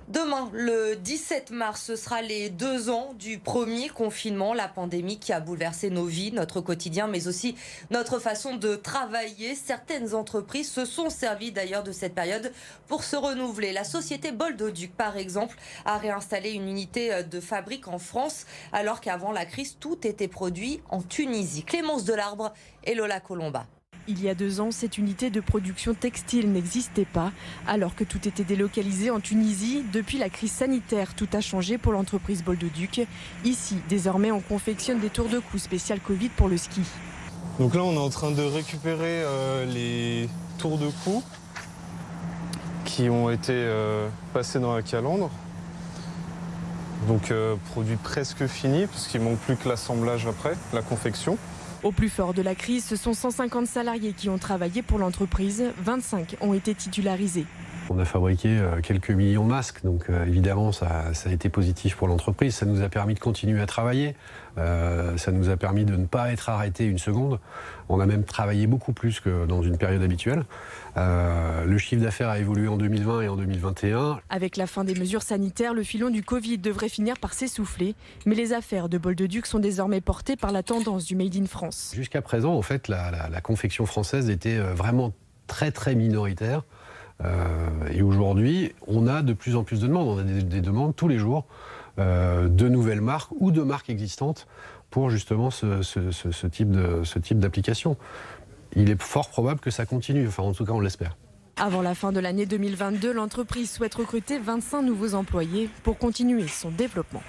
Demain, le 17 mars, ce sera les 2 ans du premier confinement, la pandémie qui a bouleversé nos vies, notre quotidien, mais aussi notre façon de travailler. Certaines entreprises se sont servies d'ailleurs de cette période pour se renouveler. La société Boldoduc, par exemple, a réinstallé une unité de fabrique en France, alors qu'avant la crise, tout était produit en Tunisie. Clémence Delarbre et Lola Colomba. Il y a 2 ans, cette unité de production textile n'existait pas. Alors que tout était délocalisé en Tunisie, depuis la crise sanitaire, tout a changé pour l'entreprise Boldoduc. Ici, désormais, on confectionne des tours de cou spéciales Covid pour le ski. Donc là, on est en train de récupérer les tours de cou qui ont été passés dans la calandre. Donc produit presque fini, puisqu'il ne manque plus que l'assemblage après, la confection. Au plus fort de la crise, ce sont 150 salariés qui ont travaillé pour l'entreprise. 25 ont été titularisés. On a fabriqué quelques millions de masques, donc évidemment ça a été positif pour l'entreprise. Ça nous a permis de continuer à travailler, ça nous a permis de ne pas être arrêté une seconde. On a même travaillé beaucoup plus que dans une période habituelle. Le chiffre d'affaires a évolué en 2020 et en 2021. Avec la fin des mesures sanitaires, le filon du Covid devrait finir par s'essouffler. Mais les affaires de Boldoduc sont désormais portées par la tendance du Made in France. Jusqu'à présent, en fait, la confection française était vraiment très minoritaire. Et aujourd'hui, on a de plus en plus de demandes. On a des demandes tous les jours de nouvelles marques ou de marques existantes pour justement ce type d'application. Il est fort probable que ça continue, enfin en tout cas on l'espère. Avant la fin de l'année 2022, l'entreprise souhaite recruter 25 nouveaux employés pour continuer son développement.